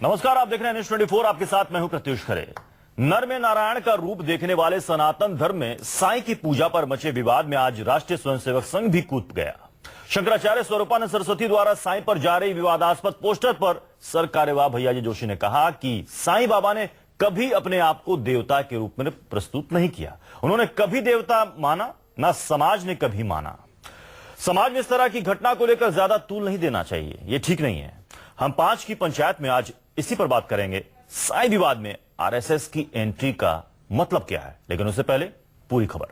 नमस्कार, आप देख रहे हैं न्यूज़ 24। आपके साथ मैं हूं प्रत्युष खरे। नर में नारायण का रूप देखने वाले सनातन धर्म में साईं की पूजा पर मचे विवाद में आज राष्ट्रीय स्वयंसेवक संघ भी कूद गया। शंकराचार्य स्वरूपानंद सरस्वती द्वारा साईं पर जा रही विवादास्पद पोस्टर पर सर कार्यवाह भैयाजी जोशी ने कहा कि साईं बाबा ने कभी अपने आप को देवता के रूप में प्रस्तुत नहीं किया। उन्होंने कभी देवता माना, ना समाज ने कभी माना। समाज में इस तरह की घटना को लेकर ज्यादा तूल नहीं देना चाहिए, ये ठीक नहीं है। हम 5 की पंचायत में आज इसी पर बात करेंगे। साईं विवाद में आरएसएस की एंट्री का मतलब क्या है, लेकिन उससे पहले पूरी खबर।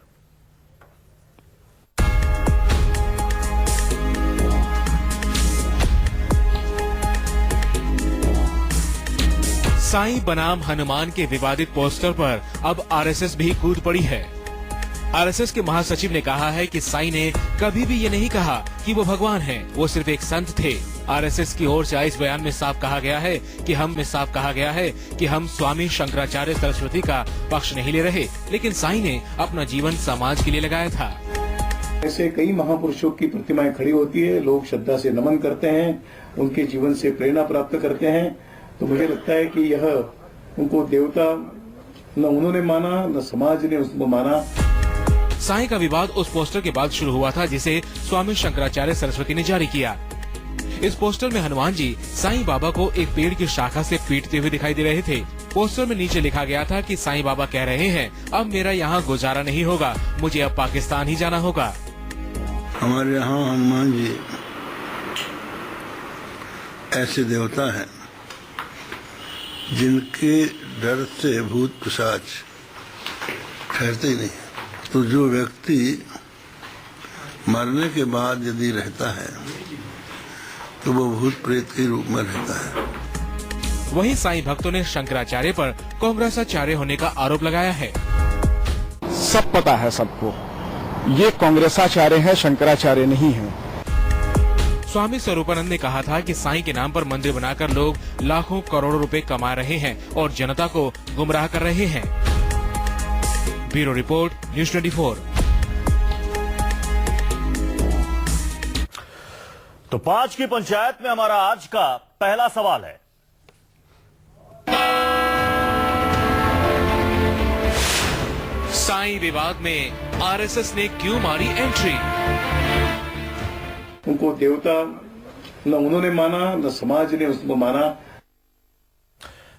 साईं बनाम हनुमान के विवादित पोस्टर पर अब आरएसएस भी कूद पड़ी है। आरएसएस के महासचिव ने कहा है कि साईं ने कभी भी ये नहीं कहा कि वो भगवान हैं, वो सिर्फ एक संत थे। आरएसएस की ओर से आए इस बयान में साफ कहा गया है कि हम स्वामी शंकराचार्य सरस्वती का पक्ष नहीं ले रहे, लेकिन साईं ने अपना जीवन समाज के लिए लगाया था। ऐसे कई महापुरुषों की प्रतिमाएं खड़ी होती है, लोग श्रद्धा से नमन करते हैं, उनके जीवन से प्रेरणा प्राप्त करते हैं। तो मुझे लगता है कि यह उनको देवता न उन्होंने माना, न समाज ने उसको माना। साईं का विवाद उस पोस्टर के बाद शुरू हुआ था जिसे स्वामी शंकराचार्य सरस्वती ने जारी किया। इस पोस्टर में हनुमान जी साईं बाबा को एक पेड़ की शाखा से पीटते हुए दिखाई दे रहे थे। पोस्टर में नीचे लिखा गया था कि साईं बाबा कह रहे हैं, अब मेरा यहाँ गुजारा नहीं होगा, मुझे अब पाकिस्तान ही जाना होगा। हमारे यहाँ हनुमान जी ऐसे देवता हैं जिनके डर से भूत पिशाच ठहरते ही नहीं। तो जो व्यक्ति मरने के बाद यदि रहता है तो वो भूत प्रेत के रूप में रहता है। वहीं साईं भक्तों ने शंकराचार्य पर कांग्रेसाचार्य होने का आरोप लगाया है। सब पता है सबको, ये कांग्रेसाचार्य है, शंकराचार्य नहीं है। स्वामी स्वरूपानंद ने कहा था कि साईं के नाम पर मंदिर बनाकर लोग लाखों करोड़ों रुपए कमा रहे हैं और जनता को गुमराह कर रहे हैं। Bureau report, news 24। तो 5 की पंचायत में हमारा आज का पहला सवाल है। साईं विवाद में आरएसएस ने क्यों मारी एंट्री? उनको देवता न उन्होंने माना, न समाज ने उसको माना।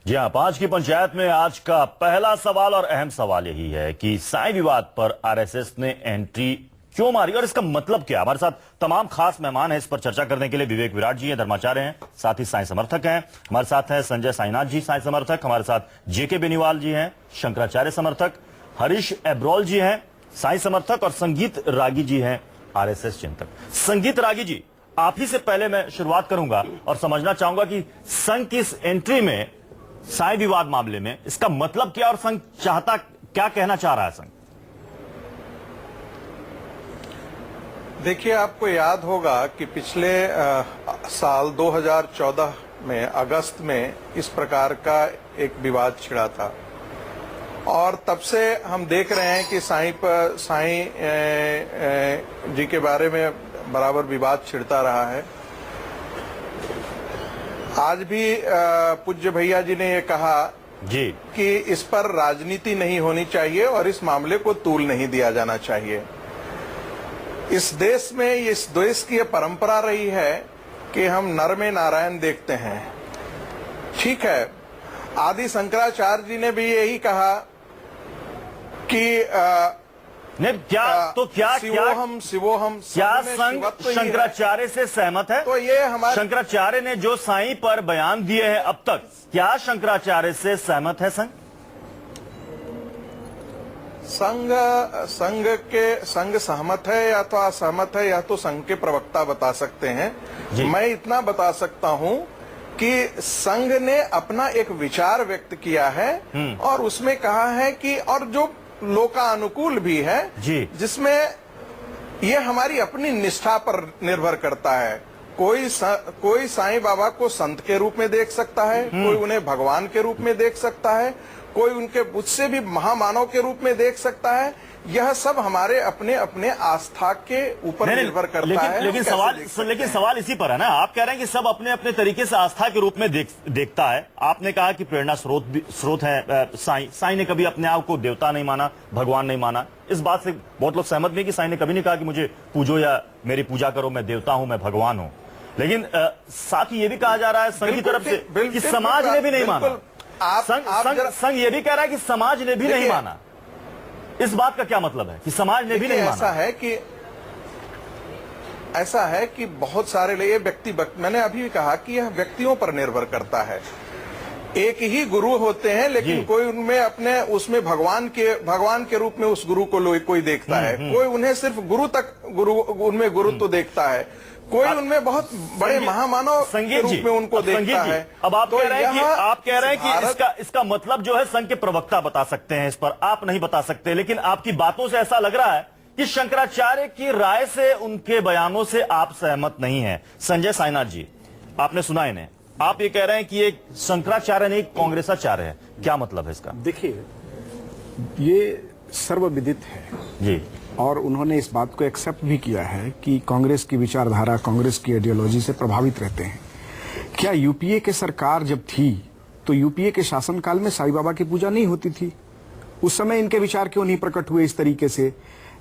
जी हाँ, 5 की पंचायत में आज का पहला सवाल और अहम सवाल यही है कि साईं विवाद पर आरएसएस ने एंट्री क्यों मारी और इसका मतलब क्या। हमारे साथ तमाम खास मेहमान हैं इस पर चर्चा करने के लिए। विवेक विराट जी हैं, धर्माचार्य हैं, साथ ही साईं समर्थक हैं। हमारे साथ हैं संजय साईनाथ जी, साईं समर्थक। हमारे साथ जेके बेनीवाल जी हैं, शंकराचार्य समर्थक। हरीश एब्रोल जी हैं, साईं समर्थक। और संगीत रागी जी हैं, आरएसएस चिंतक। संगीत रागी जी, आप ही से पहले मैं शुरुआत करूंगा और समझना चाहूंगा कि संघ की इस एंट्री में साईं विवाद मामले में इसका मतलब क्या और संघ चाहता क्या, कहना चाह रहा है संघ? देखिए, आपको याद होगा कि पिछले साल 2014 में अगस्त में इस प्रकार का एक विवाद छिड़ा था और तब से हम देख रहे हैं कि साईं जी के बारे में बराबर विवाद छिड़ता रहा है। आज भी पूज्य भैया जी ने ये कहा जी कि इस पर राजनीति नहीं होनी चाहिए और इस मामले को तूल नहीं दिया जाना चाहिए। इस देश की ये परंपरा रही है कि हम नर में नारायण देखते हैं। ठीक है, आदि शंकराचार्य जी ने भी यही कहा कि शिवोहम क्या संघ शंकराचार्य से सहमत है? तो ये हमारे शंकराचार्य ने जो साईं पर बयान दिए हैं अब तक, क्या शंकराचार्य से सहमत है संघ? संघ सहमत है या तो असहमत है, या तो संघ के प्रवक्ता बता सकते हैं। मैं इतना बता सकता हूं कि संघ ने अपना एक विचार व्यक्त किया है और उसमें कहा है कि, और जो लोकानुकूल भी है, जिसमें ये हमारी अपनी निष्ठा पर निर्भर करता है। कोई साईं बाबा को संत के रूप में देख सकता है, कोई उन्हें भगवान के रूप में देख सकता है, कोई उनके मुझसे भी महामानव के रूप में देख सकता है, यह सब हमारे अपने अपने आस्था के ऊपर निर्भर करता है। लेकिन सवाल इसी पर है ना। आप कह रहे हैं कि सब अपने अपने तरीके से आस्था के रूप में देखता है। आपने कहा कि प्रेरणा स्रोत है साईं ने कभी अपने आप को देवता नहीं माना, भगवान नहीं माना। इस बात से बहुत लोग सहमत भी कि साईं ने कभी नहीं कहा कि मुझे पूजो या मेरी पूजा करो, मैं देवता हूं, मैं भगवान हूं। लेकिन साथ ही ये भी कहा जा रहा है संघ की तरफ से कि समाज ने भी नहीं माना। संघ ये भी कह रहा है कि समाज ने भी नहीं माना। इस बात का क्या मतलब है कि समाज ने भी नहीं माना? ऐसा है कि बहुत सारे ये मैंने अभी कहा कि यह व्यक्तियों पर निर्भर करता है। एक ही गुरु होते हैं, लेकिन कोई उनमें अपने उसमें भगवान के रूप में उस गुरु को कोई देखता है, कोई उन्हें सिर्फ उनमें गुरुत्व देखता है, कोई उनमें बहुत बड़े महामानव के रूप में उनको देखता है। अब आप कह रहे हैं कि इसका मतलब जो है संघ के प्रवक्ता बता सकते हैं, इस पर आप नहीं बता सकते। लेकिन आपकी बातों से ऐसा लग रहा है कि शंकराचार्य की राय से, उनके बयानों से आप सहमत नहीं हैं। संजय साईनाथ जी, आपने सुना इन्हें, आप ये कह रहे हैं कि ये शंकराचार्य नहीं कांग्रेसाचार्य है, क्या मतलब है इसका? देखिए, ये सर्वविदित है जी, और उन्होंने इस बात को एक्सेप्ट भी किया है कि कांग्रेस की विचारधारा, कांग्रेस की आइडियोलॉजी से प्रभावित रहते हैं। क्या यूपीए के सरकार जब थी तो यूपीए के शासनकाल में साईं बाबा की पूजा नहीं होती थी? उस समय इनके विचार क्यों नहीं प्रकट हुए इस तरीके से?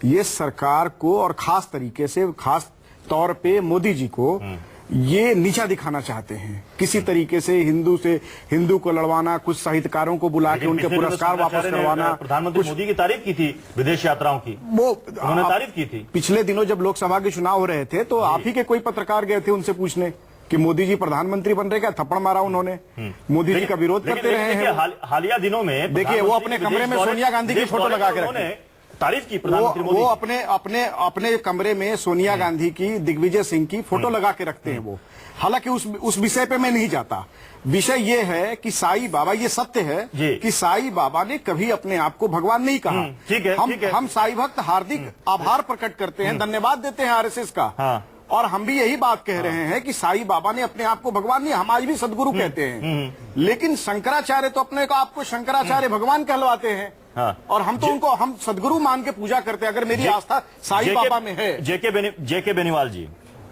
ये सरकार को और खास तरीके से, खास तौर पे मोदी जी को ये नीचा दिखाना चाहते हैं। किसी तरीके से हिंदू को लड़वाना, कुछ साहित्यकारों को बुला के उनके पुरस्कार वापस करवाना। प्रधानमंत्री मोदी की तारीफ की थी विदेश यात्राओं की, वो उन्होंने तारीफ की थी। पिछले दिनों जब लोकसभा के चुनाव हो रहे थे तो आप ही के कोई पत्रकार गए थे उनसे पूछने कि मोदी जी प्रधानमंत्री बन रहे, क्या थप्पड़ मारा उन्होंने? मोदी जी का विरोध करते रहे हैं। हालिया दिनों में देखिए, वो अपने कमरे में सोनिया गांधी की फोटो लगा के रखे, तारीफ की प्रधानमंत्री मोदी। वो अपने कमरे में सोनिया गांधी की, दिग्विजय सिंह की फोटो लगा के रखते हैं वो। हालांकि उस विषय पे मैं नहीं जाता। विषय ये है कि साईं बाबा, ये सत्य है कि साईं बाबा ने कभी अपने आप को भगवान नहीं कहा। ठीक है, हम साईं भक्त हार्दिक आभार प्रकट करते हैं, धन्यवाद देते हैं आरएसएस का। और हम भी यही बात कह रहे हैं कि साईं बाबा ने अपने आप को भगवान नहीं, हम आज भी सदगुरु कहते हैं। लेकिन शंकराचार्य तो अपने को आपको शंकराचार्य भगवान कहलवाते हैं। और हम तो उनको हम सदगुरु मान के पूजा करते हैं। अगर मेरी आस्था साईं बाबा में है। जेके बेनीवाल जी,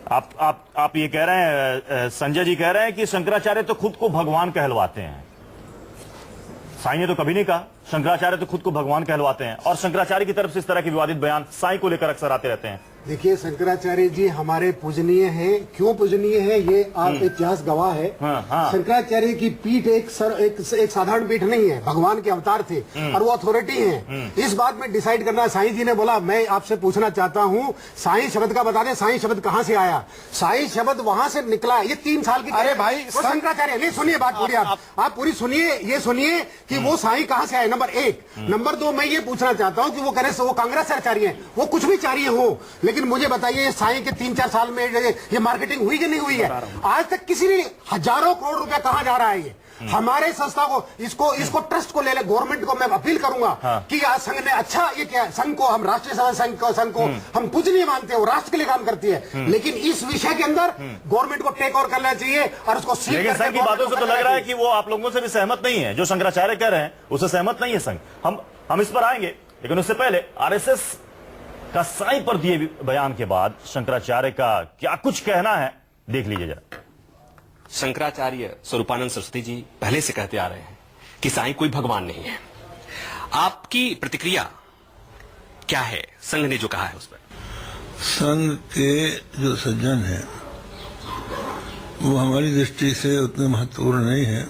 आप ये कह रहे हैं, संजय जी कह रहे हैं कि शंकराचार्य तो खुद को भगवान कहलवाते हैं। साईं ने तो कभी नहीं कहा, शंकराचार्य तो खुद को भगवान कहलवाते हैं। और शंकराचार्य की तरफ से इस तरह के विवादित बयान साईं को लेकर अक्सर आते रहते हैं। देखिए, शंकराचार्य जी हमारे पूजनीय हैं। क्यों पूजनीय है ये आप इतिहास गवाह है। शंकराचार्य की पीठ एक साधारण पीठ नहीं है, भगवान के अवतार थे और वो अथॉरिटी हैं। इस बात में डिसाइड करना, साईं जी ने बोला मैं आपसे पूछना चाहता हूँ, साईं शब्द का बता दें, साईं शब्द कहाँ से आया? साईं शब्द वहां से निकला। ये 3 साल की, अरे भाई शंकराचार्य नहीं, सुनिए बात पूरी, आप पूरी सुनिए। ये सुनिए कि वो साईं कहाँ से आए, नंबर 1। नंबर 2, मैं ये पूछना चाहता हूँ कि वो कांग्रेस आचार्य है, वो कुछ भी चार्य हो, लेकिन मुझे बताइए साईं के 3-4 साल में ये मार्केटिंग हुई कि नहीं हुई है? आज तक किसी ने हजारों करोड़ रुपया कहाँ जा रहा है? ये हमारे संस्था को इसको ट्रस्ट को ले ले। गवर्नमेंट को मैं अपील करूंगा कि आज संघ ने अच्छा, ये क्या संघ को हम राष्ट्रीय संघ को हम पूजनीय मानते हैं, वो राष्ट्र के लिए काम करती है, लेकिन इस विषय के अंदर गवर्नमेंट को टेक ओवर करना चाहिए और उसको सील करके। संघ की बातों से तो लग रहा है कि वो आप लोगों से भी सहमत नहीं है, जो शंकराचार्य कह रहे हैं उससे सहमत नहीं है संघ। हम इस पर आएंगे, लेकिन उससे पहले आरएसएस का साईं पर दिए बयान के बाद शंकराचार्य का क्या कुछ कहना है, देख लीजिए जरा। शंकराचार्य स्वरूपानंद सरस्वती जी पहले से कहते आ रहे हैं कि साईं कोई भगवान नहीं है। आपकी प्रतिक्रिया क्या है संघ ने जो कहा है उस पर? संघ के जो सज्जन हैं वो हमारी दृष्टि से उतने महत्वपूर्ण नहीं है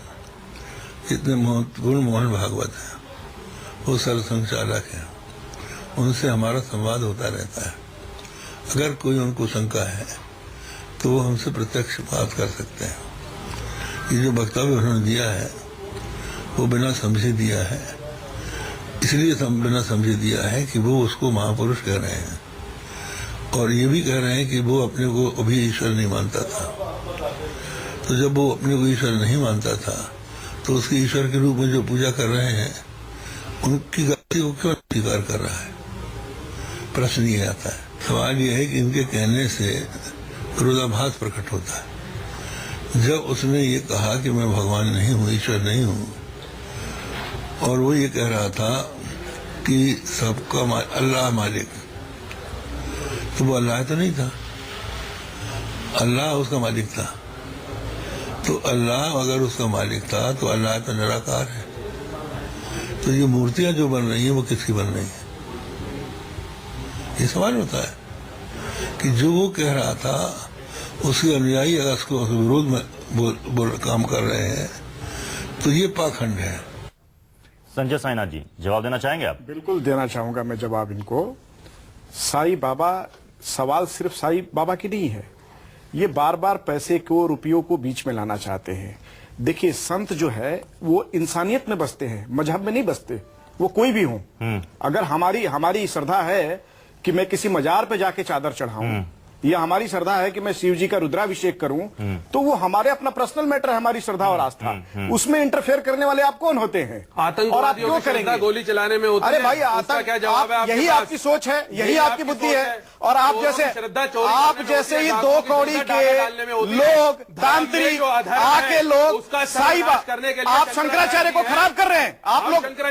जितने महत्वपूर्ण मोहन भागवत है। वो सरसंघ चालक है, उनसे हमारा संवाद होता रहता है। अगर कोई उनको शंका है तो वो हमसे प्रत्यक्ष बात कर सकते हैं। ये जो वक्तव्य उन्होंने दिया है वो बिना समझे दिया है, इसलिए बिना समझे दिया है कि वो उसको महापुरुष कह रहे हैं और ये भी कह रहे हैं कि वो अपने को अभी ईश्वर नहीं मानता था। तो जब वो अपने को ईश्वर नहीं मानता था तो उसके ईश्वर के रूप में जो पूजा कर रहे हैं उनकी गलती को क्यों स्वीकार कर रहा है? प्रश्न ये आता है। सवाल ये है कि इनके कहने से विरोधाभास प्रकट होता है। जब उसने ये कहा कि मैं भगवान नहीं हूँ, ईश्वर नहीं हूँ, और वो ये कह रहा था कि सबका अल्लाह मालिक, तो वो अल्लाह तो नहीं था, अल्लाह उसका मालिक था। तो अल्लाह अगर उसका मालिक था तो अल्लाह तो निराकार है। तो ये मूर्तियां जो बन रही हैं वो किसकी बन रही हैं? ये सवाल होता है कि जो वो कह रहा था उसके अनुयायी अगर उसको विरोध में काम कर रहे हैं तो ये पाखंड है। संजय साइनाथ जी जवाब देना चाहेंगे आप? बिल्कुल देना चाहूंगा मैं जवाब इनको। साईं बाबा, सवाल सिर्फ साईं बाबा की नहीं है, ये बार बार पैसे को, रुपयों को बीच में लाना चाहते हैं। देखिए, संत जो है वो इंसानियत में बसते हैं, मजहब में नहीं बसते, वो कोई भी हो। अगर हमारी श्रद्धा है कि मैं किसी मजार पे जाके चादर चढ़ाऊं, या हमारी श्रद्धा है कि मैं शिव जी का रुद्राभिषेक करूं, तो वो हमारे अपना पर्सनल मैटर है, हमारी श्रद्धा और आस्था। उसमें इंटरफेयर करने वाले आप कौन होते हैं? और आप क्यों करेंगे? गोली चलाने में होती अरे है। भाई, क्या जवाब है? यही आपकी सोच है, यही आपकी बुद्धि है। और आप जैसे ही 2 कौड़ी के लोग, तांत्रिक आके लोग साईं बाबा, आप शंकराचार्य को खराब कर रहे हैं।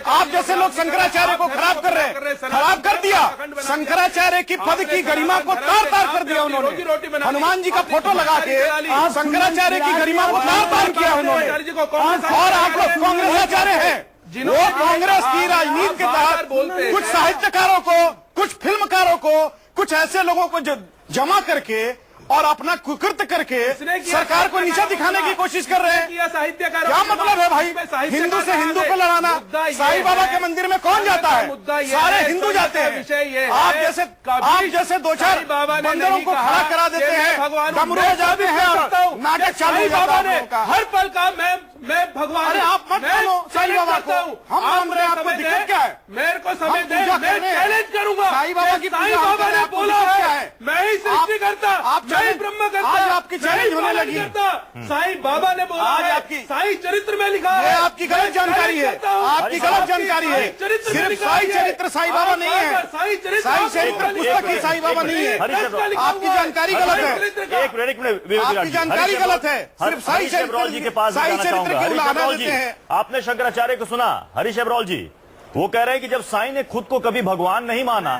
आप जैसे लोग शंकराचार्य को खराब कर रहे हैं, खराब कर दिया। शंकराचार्य की पद की गरिमा को तार कर दिया उन्होंने। हनुमान जी का फोटो लगा के शंकराचार्य की गरिमा को तार किया उन्होंने। और आप लोग कांग्रेस आचार्य हैं, वो कांग्रेस की राजनीति के तहत कुछ साहित्यकारों को, कुछ फिल्मकारों को, कुछ ऐसे लोगों को जमा करके और अपना कुकृत्य करके सरकार को नीचा दिखाने की कोशिश कर रहे हैं। क्या मतलब है भाई? हिंदू से हिंदू को लड़ाना? साईं बाबा के मंदिर में कौन जाता है? सारे हिंदू जाते हैं। आप जैसे 2-4 बंदरों को खड़ा करा देते हैं, डमरू जाते हैं, नाटक चालू बाबा ने हर पल का मैं भगवान। अरे आप मत मानो साईं बाबा को, हम मान रहे हैं। आपको दिक्कत क्या है? मेरे को समय दे, मैं चैलेंज करूंगा। साईं बाबा की साईं बाबा ने बोला है, मैं ही सृष्टि करता, मैं ही ब्रह्म करता। आज आपकी चैलेंज होने लगी। साईं बाबा ने बोला है, साईं चरित्र में लिखा है। आपकी गलत जानकारी है, आपकी गलत जानकारी है। सिर्फ साईं चरित्र साईं बाबा नहीं है, साईं चरित्र पुस्तक ही साईं बाबा नहीं है। आपकी जानकारी गलत है, आपकी जानकारी गलत है। सिर्फ साईं चरित्र आपने शंकराचार्य को सुना? हरीश अब्रोल जी वो कह रहे हैं कि जब साईं ने खुद को कभी भगवान नहीं माना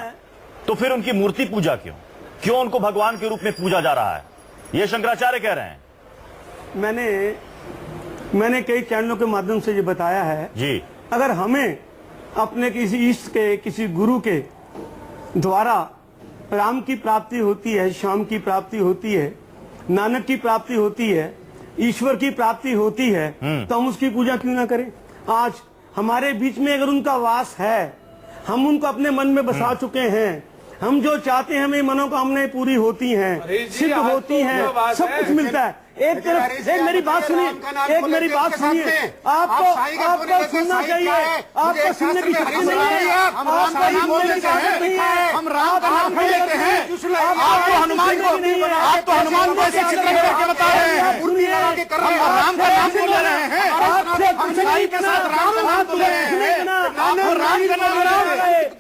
तो फिर उनकी मूर्ति पूजा क्यों उनको भगवान के रूप में पूजा जा रहा है? ये शंकराचार्य कह रहे हैं। मैंने कई चैनलों के माध्यम से ये बताया है जी। अगर हमें अपने किसी इष्ट के, किसी गुरु के द्वारा राम की प्राप्ति होती है, श्याम की प्राप्ति होती है, नानक की प्राप्ति होती है, ईश्वर की प्राप्ति होती है, तो हम उसकी पूजा क्यों ना करें? आज हमारे बीच में अगर उनका वास है, हम उनको अपने मन में बसा चुके हैं, हम जो चाहते हैं हमें मनोकामनाएं पूरी होती हैं, सिद्ध होती हैं, सब कुछ मिलता है। एक मेरी बात सुनिए, आपको सुनना चाहिए, आपको सुनने की शक्ति नहीं है, हम राम का नाम नहीं लेते हैं। आपको हनुमान को ऐसे चित्रण करके बता रहे हैं, हम राम का नाम बोल रहे हैं, हम साईं के साथ राम का नाम बोल रहे हैं, राम का नाम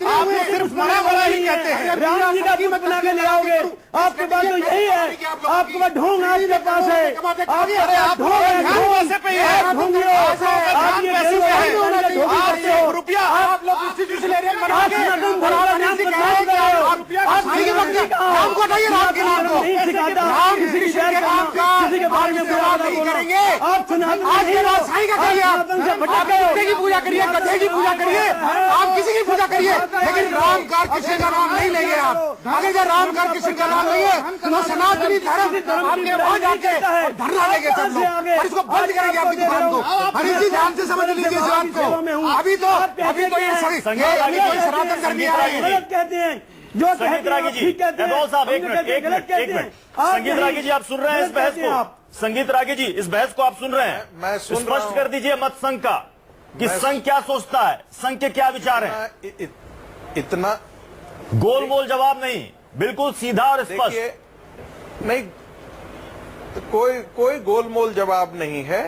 आप सिर्फ बड़ा ही कहते हैं। राम जी का कीमत बना के ले आओगे, आपके पास तो यही है, आपके पास ढोंग आपके पास है, रुपया आप लोग इंस्टीट्यूशन ले रहे हैं, राम को नहीं, राम के नाम को किसी के बारे में करेंगे। आप साईं का करिए, आप कुत्ते की पूजा करिए, गधे की पूजा करिए, आप किसी की पूजा करिए, लेकिन राम का कृष्ण का नाम नहीं लेंगे। आप अगर राम का कृष्ण का नाम नहीं है तो सनातनी धर्म आपके वहां जाके धरना लेंगे सब लोग, और इसको बंद करेंगे आपकी दुकान को। हरी जी ध्यान से समझ लीजिए इस बात को। अभी तो ये सनातन धर्मी आ रहे हैं, कहते हैं जो संगीत रागी जी, साहब एक मिनट। संगीत रागी जी आप सुन रहे हैं इस बहस को? संगीत रागी जी इस बहस को आप सुन रहे हैं? मैं सुन स्पष्ट कर दीजिए मत संघ का कि संघ क्या सोचता है, संघ के क्या विचार है। इतना गोल-मोल जवाब नहीं, बिल्कुल सीधा और स्पष्ट। नहीं, कोई गोलमोल जवाब नहीं है।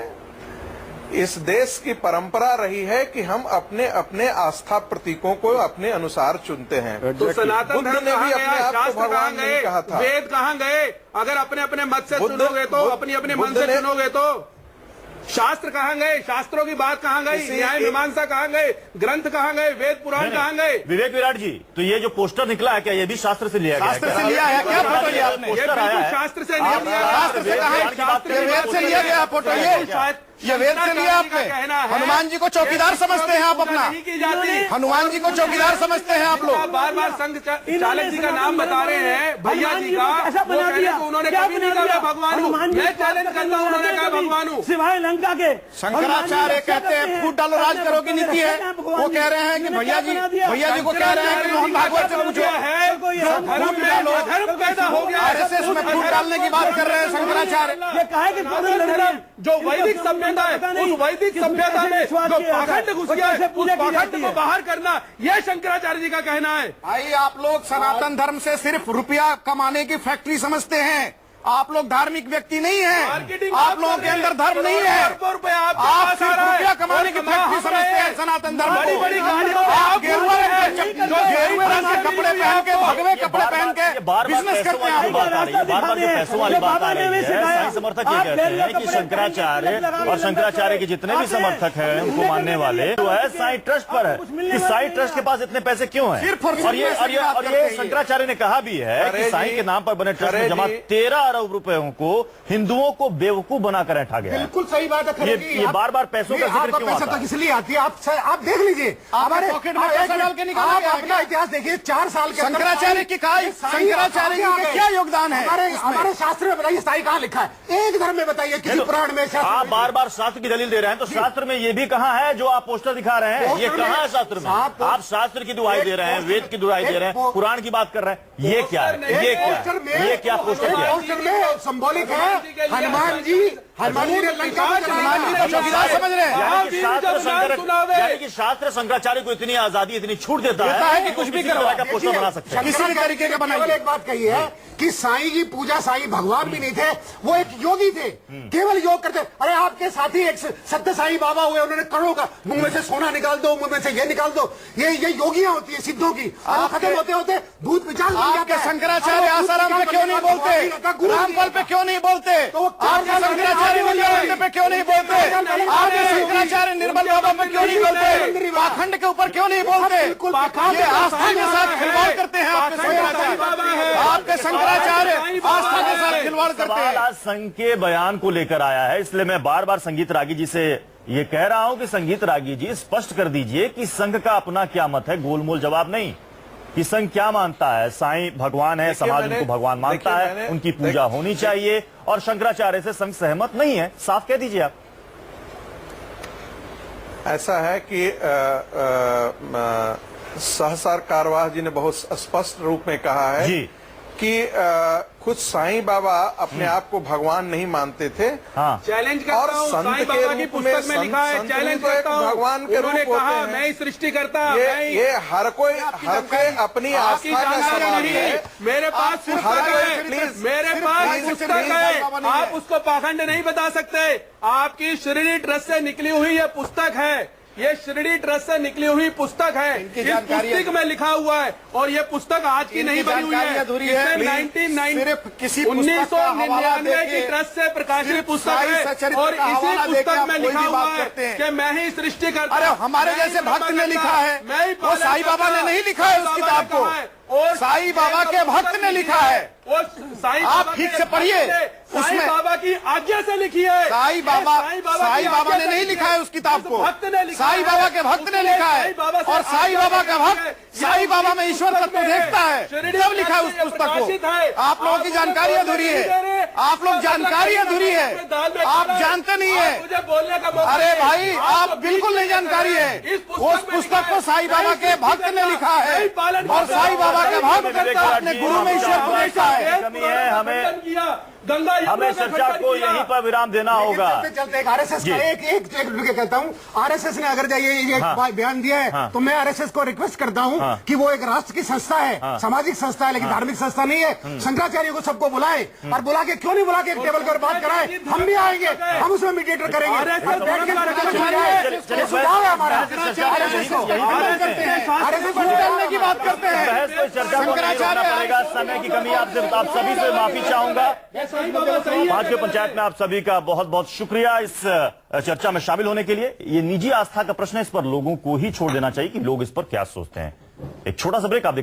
इस देश की परंपरा रही है कि हम अपने अपने आस्था प्रतीकों को अपने अनुसार चुनते हैं। तो सनातन धर्म ने भी अपने आप को भगवान नहीं कहा था। वेद कहां गए? अगर अपने अपने मत से चुनोगे तो, अपनी अपनी मन से चुनोगे तो शास्त्र कहाँ गए, शास्त्रों की बात कहाँ गई, न्याय मीमांसा कहाँ गए, ग्रंथ कहाँ गए, वेद पुराण कहाँ गए? विवेक विराट जी, तो ये जो पोस्टर निकला है क्या ये भी शास्त्र से लिया गया है? शास्त्र से लिया है क्या फोटो? ये आपने पोस्टर आया है, शास्त्र से नहीं लिया, शास्त्र से कहा, शास्त्र वेद से लिया गया फोटो? ये वेद से लिया आपने? हनुमान जी को चौकीदार समझते हैं आप अपना? हनुमान जी को चौकीदार समझते हैं आप लोग? बार बार संघ चालक जी का नाम बता रहे हैं, भैया जी का, वो कह रहे हैं कि उन्होंने कभी नहीं कहा भगवान हूँ। मैं चैलेंज करता हूँ, उन्होंने कहा भगवान हूँ। सिवाय लंका के शंकराचार्य कहते हैं फूट डालो राज करो की नीति है। वो कह रहे हैं कि भैया जी को कह रहे हैं कि मोहन भागवत से पूछो है, फूट डालो, धर्म पैदा हो गया। आरएसएस में फूट डालने की बात कर रहे हैं शंकराचार्य। ये कहा कि जो वैदिक सभ्यता है, उस वैदिक सभ्यता में जो पाखंड घुस गया है, उस पाखंड को बाहर करना, यह शंकराचार्य जी का कहना है। भाई आप लोग सनातन धर्म से सिर्फ रुपया कमाने की फैक्ट्री समझते हैं। आप लोग धार्मिक व्यक्ति नहीं हैं। आप लोगों के अंदर धर्म नहीं है। आप सिर्फ रुपया कमाने की फैक्ट्री समझते हैं सनातन धर्म को। बड़ी गाड़ियों आप गेरुआ रंग के कपड़े पहन के, भगवे कपड़े पहन के बिजनेस करते हैं। बार-बार जो पैसों वाली बात आ रही है, साईं समर्थक ये कहते हैं कि शंकराचार्य और शंकराचार्य के जितने भी समर्थक हैं उनको मानने वाले जो है साईं ट्रस्ट पर है कि साईं ट्रस्ट के पास इतने पैसे क्यों हैं? और ये शंकराचार्य ने कहा भी है कि साईं के नाम पर बने ट्रस्ट में जमा 13 अरब रुपयों को हिंदुओं को बेवकूफ बनाकर रखा गया। बिल्कुल सही बात है। ये बार बार पैसों का जिक्र क्यों आता है? तो इसलिए आती है, आप देख लीजिए हमारे पॉकेट में पैसा डाल के निकाला आप अपना इतिहास देखिए। 4 साल के शंकराचार्य की कहा, शंकराचार्य जी का क्या योगदान है? हमारे शास्त्र में बताइए साईं कहाँ लिखा है? एक धर्म में बताइए, किसी पुराण में? आप बार बार शास्त्र की दलील दे रहे हैं, तो शास्त्र में ये भी कहाँ है जो आप पोस्टर दिखा रहे हैं? ये कहाँ है शास्त्र में? आप शास्त्र की दुहाई दे रहे हैं, वेद की दुहाई दे रहे हैं, पुराण की बात कर रहे हैं। ये क्या है? ये क्या पोस्टर में सिंबॉलिक है? हनुमान जी ने लंका में चौकीदार समझ रहे हैं। यानी कि शास्त्र शंकराचार्य को इतनी आजादी, इतनी छूट देता है कि कुछ भी तरह का पोस्टर बना सकते हैं, किसी भी तरीके का बनाइए। केवल एक बात कही है कि साईं की पूजा, साईं भगवान भी नहीं थे, वो एक योगी थे, केवल योग करते। अरे आपके साथी एक सत्य साईं बाबा हुए, उन्होंने करोड़ों का मुंह में से सोना निकाल दो, मुंह में से ये निकाल दो। ये योगियां होती है सिद्धों की। खत्म होते होते भूत विचार आपके शंकराचार्य आसाराम पे क्यों नहीं बोलते? रामफल पे क्यों नहीं बोलते? आपके शंकराचार्य पे क्यों नहीं बोलते? आपके शंकराचार्य निर्मल बाबा पे क्यों नहीं बोलते? पाखंड के ऊपर क्यों नहीं बोलते? ये आस्था के साथ खिलवाड़ करते हैं आपके शंकराचार्य। आपके शंकराचार्य आस्था के साथ खिलवाड़ करते हैं। आज संघ के बयान को लेकर आया है, इसलिए मैं बार बार संगीत रागी जी से ये कह रहा हूं कि संगीत रागी जी स्पष्ट कर दीजिए कि संघ का अपना क्या मत है। गोलमोल जवाब नहीं कि संघ क्या मानता है। साईं भगवान है, समाज उनको भगवान मानता है, उनकी पूजा होनी चाहिए, और शंकराचार्य से संघ सहमत नहीं है। साफ कह दीजिए आप। ऐसा है कि सहसार कारवाह जी ने बहुत स्पष्ट रूप में कहा है जी कि खुद साईं बाबा अपने आप को भगवान नहीं मानते थे। हाँ। चैलेंज करता हूं, साईं बाबा की पुस्तक में लिखा है, चैलेंज करता हूं, भगवान के उन्होंने रूप कहा होते हैं। मैं ही सृष्टि करता। ये हर कोई अपनी आस्था का सवाल है। मेरे पास पुस्तक है, मेरे पास पुस्तक है, आप उसको पाखंड नहीं बता सकते। आपकी शिरडी ट्रस्ट से निकली हुई ये पुस्तक है, ये शिरडी ट्रस्ट से निकली हुई पुस्तक है। इस पुस्तक में लिखा हुआ है, और ये पुस्तक आज की नहीं बनी हुई है। 1999 की ट्रस्ट से प्रकाशित पुस्तक है, और इसी पुस्तक में लिखा हुआ है कि मैं ही सृष्टि करता। अरे हमारे जैसे भक्त ने लिखा है, वो साईं बाबा ने नहीं लिखा है उस किताब को, और साईं बाबा के भक्त ने लिखा है। आप ठीक से पढ़िए, साईं बाबा की आज्ञा से लिखी है। साईं बाबा ने नहीं लिखा है उस किताब को, साईं बाबा के भक्त ने लिखा है। और साईं बाबा का भक्त साईं बाबा में ईश्वर तत्व देखता है, तब लिखा है उस पुस्तक को। आप लोगों की जानकारी अधूरी है, आप लोग जानकारी अधूरी है, आप जानते नहीं है। मुझे बोलने का मौका। अरे भाई आप बिल्कुल नहीं जानकारी है। उस पुस्तक को साईं बाबा के भक्त ने लिखा है, और साईं बाबा के भक्त अपने गुरु में ईश्वर को देखता है। कमी है, हमें चर्चा को यहीं पर विराम देना होगा। चलते आरएसएस का एक कहता हूँ, आरएसएस ने अगर ये बयान दिया है, तो मैं आरएसएस को रिक्वेस्ट करता हूँ कि वो एक राष्ट्र की संस्था है, सामाजिक संस्था है, लेकिन धार्मिक संस्था नहीं है। शंकराचार्य को सबको बुलाए, और बुला के क्यों नहीं बुला के एक टेबल पर बात कराए? हम भी आएंगे, हम उसमें मीडिएटर करेंगे। सुझाव है हमारा। डालने की बात करते हैं। चर्चा को नहीं रोकना पड़ेगा, समय की कमी। आप सभी से माफी चाहूंगा। साईं बाबा सही है। पांचवें पंचायत में आप सभी का बहुत बहुत शुक्रिया इस चर्चा में शामिल होने के लिए। ये निजी आस्था का प्रश्न है, इस पर लोगों को ही छोड़ देना चाहिए कि लोग इस पर क्या सोचते हैं। एक छोटा सा ब्रेक आप